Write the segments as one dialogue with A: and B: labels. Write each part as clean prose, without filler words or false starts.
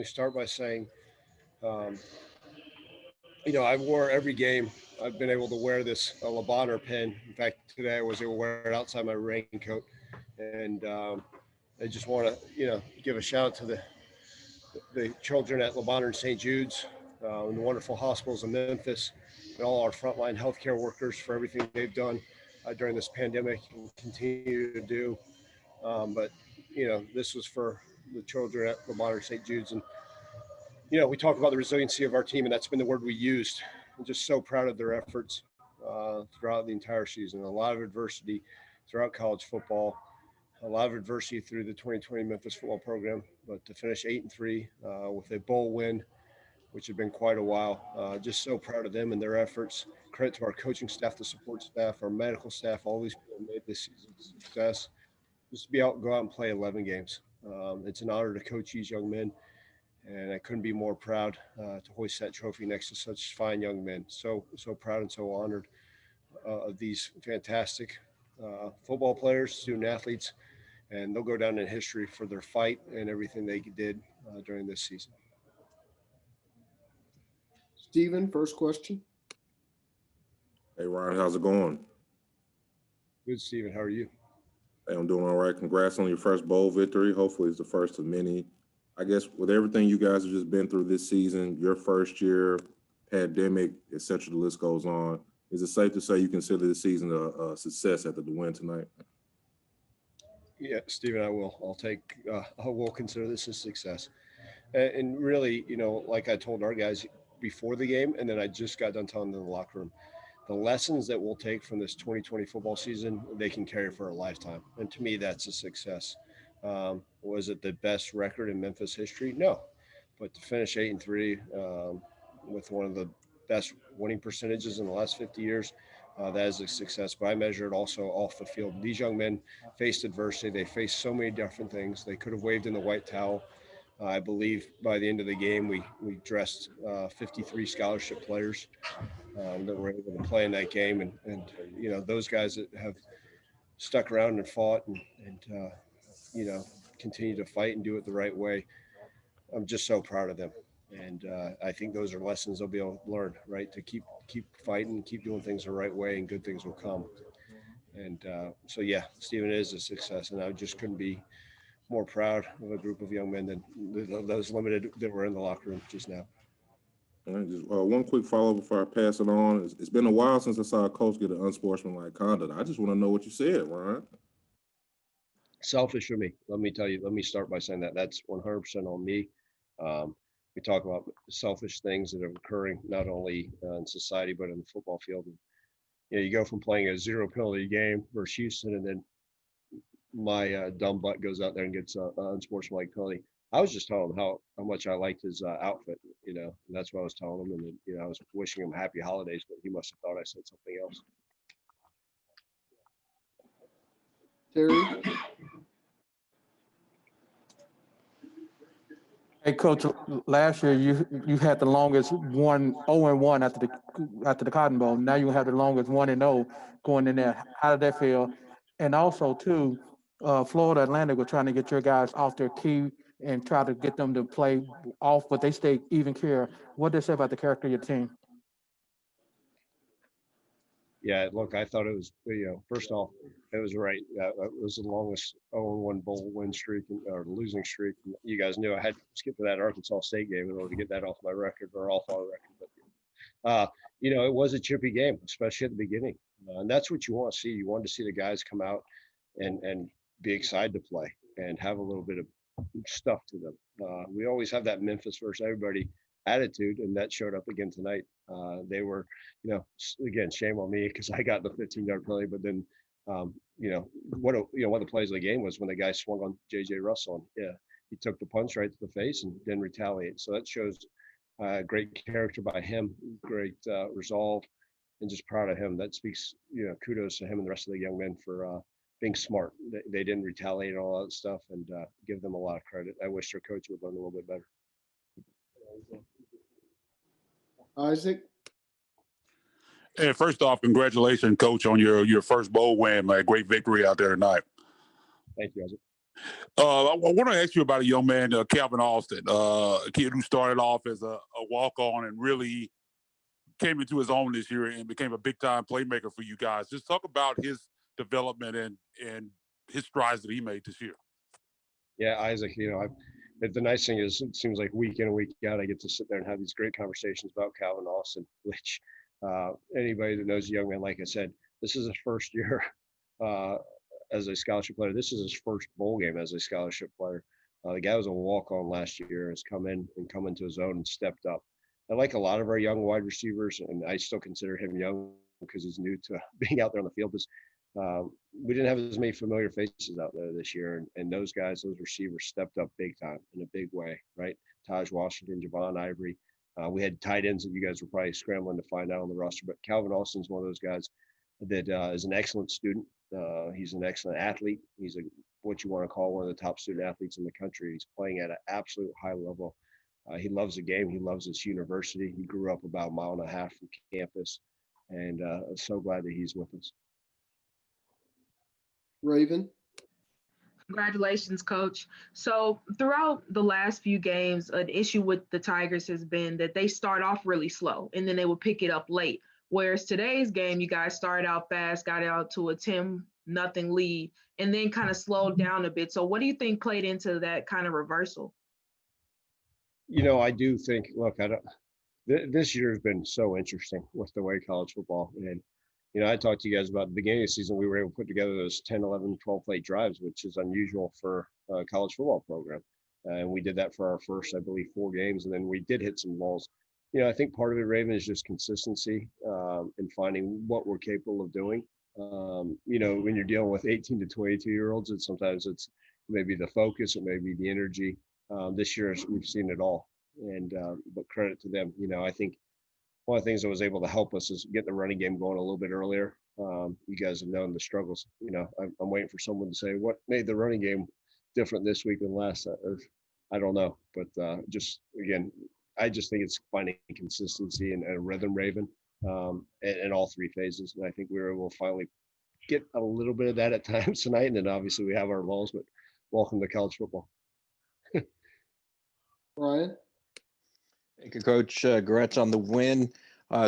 A: me start by saying, um, I wore every game. I've been able to wear this Labanner pin. In fact, today I was able to wear it outside my raincoat. And I just want to, give a shout out to the children at Labanner and St. Jude's and the wonderful hospitals in Memphis and all our frontline healthcare workers for everything they've done during this pandemic and continue to do. But, this was for the children at Labanner and St. Jude's. And we talk about the resiliency of our team, and that's been the word we used. I'm just so proud of their efforts throughout the entire season. A lot of adversity throughout college football, a lot of adversity through the 2020 Memphis football program, but to finish 8-3 with a bowl win, which had been quite a while. Just so proud of them and their efforts. Credit to our coaching staff, the support staff, our medical staff, all these people who made this season a success. Just to go out and play 11 games. It's an honor to coach these young men, and I couldn't be more proud to hoist that trophy next to such fine young men. So proud and so honored of these fantastic football players, student athletes, and they'll go down in history for their fight and everything they did during this season.
B: Steven, first question.
C: Hey, Ron, how's it going?
A: Good, Steven. How are you?
C: Hey, I'm doing all right. Congrats on your first bowl victory. Hopefully it's the first of many. I guess with everything you guys have just been through this season, your first year, pandemic, et cetera, the list goes on. Is it safe to say you consider this season a success after the win tonight?
A: Yeah, Steven, I will. I will consider this a success. And really, like I told our guys before the game, and then I just got done telling them in the locker room, the lessons that we'll take from this 2020 football season, they can carry for a lifetime. And to me, that's a success. Was it the best record in Memphis history? No. But to finish 8-3 with one of the best winning percentages in the last 50 years, that is a success. But I measure it also off the field. These young men faced adversity. They faced so many different things. They could have waved in the white towel. I believe by the end of the game, we dressed 53 scholarship players that were able to play in that game. And those guys that have stuck around and fought and continue to fight and do it the right way. I'm just so proud of them. And I think those are lessons they'll be able to learn, right? To keep fighting, keep doing things the right way, and good things will come. And so, yeah, Stephen, it is a success. And I just couldn't be more proud of a group of young men than those limited that were in the locker room just now.
C: All right, just one quick follow-up before I pass it on. It's been a while since I saw a coach get an unsportsmanlike conduct. I just want to know what you said, Ryan.
A: Selfish for me. Let me start by saying that's 100% on me. We talk about selfish things that are occurring not only in society but in the football field. And, you go from playing a 0 penalty game versus Houston, and then my dumb butt goes out there and gets an unsportsmanlike penalty. I was just telling him how much I liked his outfit, and that's what I was telling him. And then, I was wishing him happy holidays, but he must have thought I said something else.
B: Terry.
D: Hey, Coach. Last year you had the longest 0-1 after the Cotton Bowl. Now you have the longest 1-0 going in there. How did that feel? And also, too, Florida Atlantic were trying to get your guys off their key and try to get them to play off, but they stay even care. What did they say about the character of your team?
A: Yeah, look, I thought it was, first off, it was right. It was the longest 0-1 bowl win streak or losing streak. You guys knew I had to skip to that Arkansas State game in order to get that off my record or off our record. But, it was a chippy game, especially at the beginning. And that's what you want to see. You want to see the guys come out and be excited to play and have a little bit of stuff to them. We always have that Memphis versus everybody attitude, and that showed up again tonight. They were, again, shame on me because I got the 15-yard penalty, but then, one of the plays of the game was when the guy swung on J.J. Russell. And, he took the punch right to the face and didn't retaliate. So that shows great character by him, great resolve, and just proud of him. That speaks, kudos to him and the rest of the young men for being smart. They didn't retaliate and all that stuff, and give them a lot of credit. I wish their coach would learn a little bit better.
B: Isaac.
E: Hey, first off, congratulations, Coach, on your first bowl win. Man, great victory out there tonight.
A: Thank you, Isaac.
E: I want to ask you about a young man, Calvin Austin, a kid who started off as a walk-on and really came into his own this year and became a big-time playmaker for you guys. Just talk about his development and his strides that he made this year.
A: Yeah, Isaac, the nice thing is it seems like week in and week out, I get to sit there and have these great conversations about Calvin Austin, which anybody that knows a young man, like I said, this is his first year as a scholarship player. This is his first bowl game as a scholarship player. The guy was a walk-on last year, has come into his own and stepped up. I like a lot of our young wide receivers, and I still consider him young because he's new to being out there on the field. We didn't have as many familiar faces out there this year, and those receivers stepped up big time in a big way, right? Taj Washington, Javon Ivory. We had tight ends that you guys were probably scrambling to find out on the roster, but Calvin Austin's one of those guys that is an excellent student. He's an excellent athlete. He's what you want to call one of the top student athletes in the country. He's playing at an absolute high level. He loves the game. He loves his university. He grew up about a mile and a half from campus, and I'm so glad that he's with us.
B: Raven.
F: Congratulations, Coach. So throughout the last few games, an issue with the Tigers has been that they start off really slow and then they will pick it up late. Whereas today's game, you guys started out fast, got out to a 10-0 lead, and then kind of slowed down a bit. So what do you think played into that kind of reversal?
A: I do think, look, this year has been so interesting with the way college football. And, I talked to you guys about the beginning of the season, we were able to put together those 10, 11, 12 play drives, which is unusual for a college football program. And we did that for our first, I believe, 4 games. And then we did hit some balls. I think part of it, Raven, is just consistency and finding what we're capable of doing. When you're dealing with 18 to 22-year-olds, sometimes it's maybe the focus, it may be the energy. This year, we've seen it all. But credit to them. I think one of the things that was able to help us is get the running game going a little bit earlier. You guys have known the struggles. I'm waiting for someone to say what made the running game different this week than last. I don't know, but I just think it's finding consistency and a rhythm, Raven, in all 3 phases. And I think we were able to finally get a little bit of that at times tonight. And then obviously we have our balls, but welcome to college football.
B: Ryan.
G: Thank you, Coach. Congrats on the win.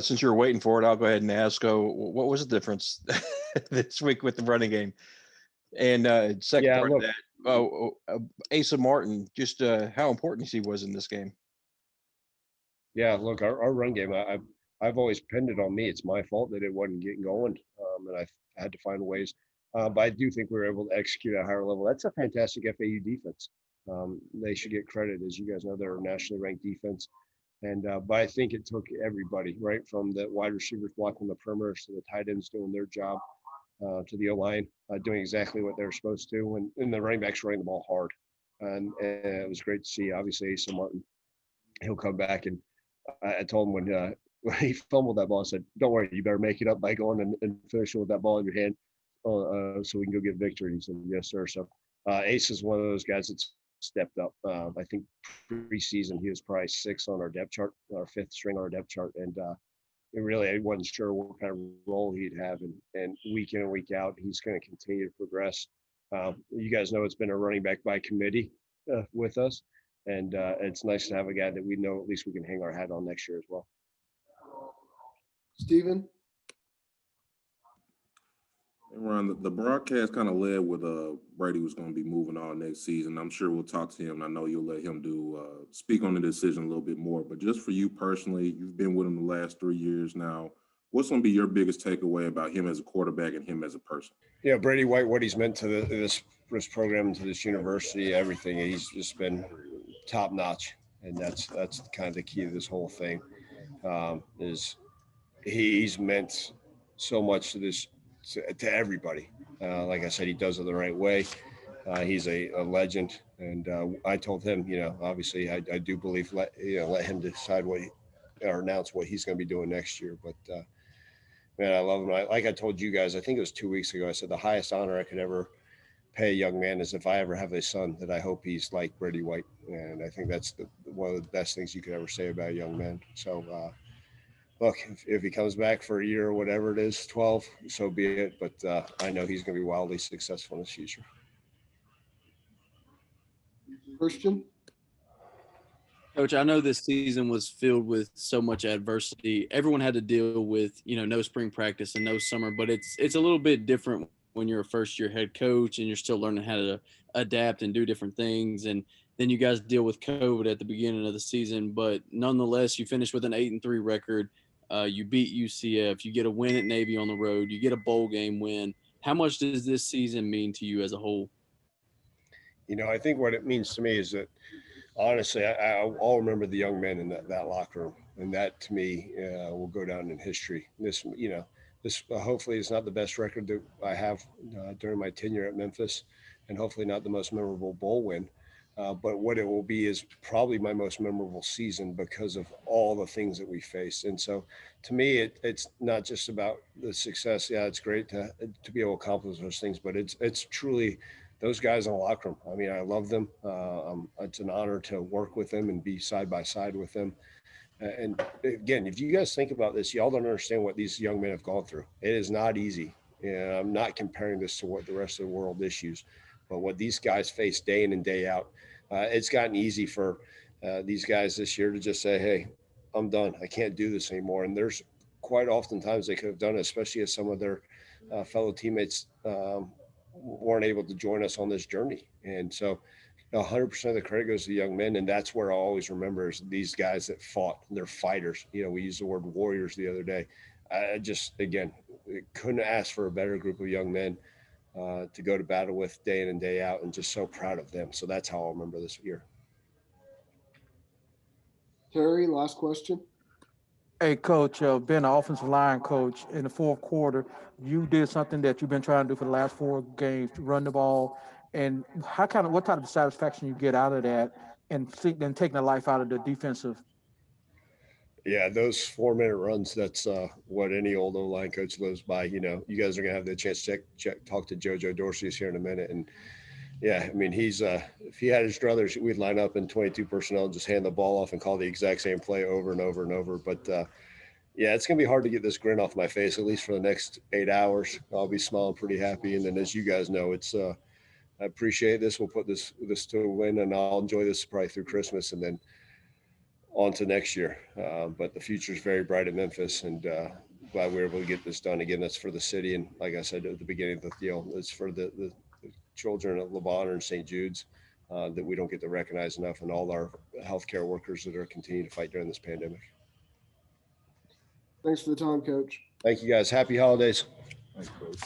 G: Since you were waiting for it, I'll go ahead and ask, what was the difference this week with the running game? And second part of that, Asa Martin, just how important he was in this game.
A: Yeah, look, our run game, I've always pinned it on me. It's my fault that it wasn't getting going, and I had to find ways. But I do think we were able to execute at a higher level. That's a fantastic FAU defense. They should get credit. As you guys know, they're a nationally ranked defense. But I think it took everybody, right, from the wide receivers blocking the perimeters to the tight ends doing their job, to the O-line doing exactly what they're supposed to, and the running backs running the ball hard. And it was great to see, obviously, Asa Martin. He'll come back, and I told him when he fumbled that ball, I said, don't worry, you better make it up by going and finishing with that ball in your hand so we can go get victory. And he said, yes, sir. So Ace is one of those guys that's stepped up. I think preseason he was probably 6th on our depth chart, our 5th string on our depth chart, and I wasn't sure what kind of role he'd have. And week in and week out, he's going to continue to progress. You guys know it's been a running back by committee with us, and it's nice to have a guy that we know at least we can hang our hat on next year as well.
B: Stephen.
C: Ron, the broadcast kind of led with Brady was going to be moving on next season. I'm sure we'll talk to him. I know you'll let him speak on the decision a little bit more. But just for you personally, you've been with him the last 3 years now. What's going to be your biggest takeaway about him as a quarterback and him as a person?
A: Yeah, Brady White, what he's meant to this program, to this university, everything. He's just been top notch, and that's kind of the key to this whole thing. Is he's meant so much to this. To everybody. Like I said, he does it the right way. He's a legend. And I told him, obviously I do believe let him decide or announce what he's going to be doing next year. But man, I love him. Like I told you guys, I think it was 2 weeks ago, I said the highest honor I could ever pay a young man is if I ever have a son, that I hope he's like Brady White. And I think that's one of the best things you could ever say about a young man. So, look, if he comes back for a year or whatever it is, 12, so be it. But I know he's going to be wildly successful in the future.
B: Christian?
H: Coach, I know this season was filled with so much adversity. Everyone had to deal with, no spring practice and no summer, but it's a little bit different when you're a first-year head coach and you're still learning how to adapt and do different things. And then you guys deal with COVID at the beginning of the season, but nonetheless, you finish with an 8-3 record. You beat UCF. You get a win at Navy on the road. You get a bowl game win. How much does this season mean to you as a whole?
A: I think what it means to me is that, honestly, I'll remember the young men in that locker room, and that to me will go down in history. This hopefully is not the best record that I have during my tenure at Memphis, and hopefully not the most memorable bowl win. But what it will be is probably my most memorable season because of all the things that we faced. And so, to me, it's not just about the success. Yeah, it's great to be able to accomplish those things, but it's truly those guys in the locker room. I mean, I love them. It's an honor to work with them and be side by side with them. And again, if you guys think about this, y'all don't understand what these young men have gone through. It is not easy. And I'm not comparing this to what the rest of the world issues, but what these guys face day in and day out. It's gotten easy for these guys this year to just say, hey, I'm done. I can't do this anymore. And there's quite oftentimes they could have done it, especially as some of their fellow teammates weren't able to join us on this journey. And so 100% of the credit goes to the young men. And that's where I always remember is these guys that fought. They're fighters. We used the word warriors the other day. I just, again, couldn't ask for a better group of young men to go to battle with day in and day out, and just so proud of them. So that's how I'll remember this year.
B: Terry, last question.
D: Hey, Coach, being an offensive line coach in the fourth quarter, you did something that you've been trying to do for the last 4 games, run the ball. And what type of satisfaction you get out of that, and then taking the life out of the defensive?
A: Yeah, those 4-minute runs, that's what any old O-line coach lives by. You guys are going to have the chance to talk to JoJo Dorsey's here in a minute. And yeah, I mean, he's if he had his druthers, we'd line up in 22 personnel and just hand the ball off and call the exact same play over and over and over. But yeah, it's going to be hard to get this grin off my face, at least for the next 8 hours. I'll be smiling pretty happy. And then, as you guys know, it's I appreciate this. We'll put this to a win, and I'll enjoy this probably through Christmas and then on to next year. But the future is very bright at Memphis, and glad we were able to get this done. Again, that's for the city. And like I said at the beginning of the deal, it's for the children at Le Bonheur and St. Jude's that we don't get to recognize enough, and all our healthcare workers that are continuing to fight during this pandemic.
B: Thanks for the time, Coach.
A: Thank you, guys. Happy holidays.
C: Thanks, Coach.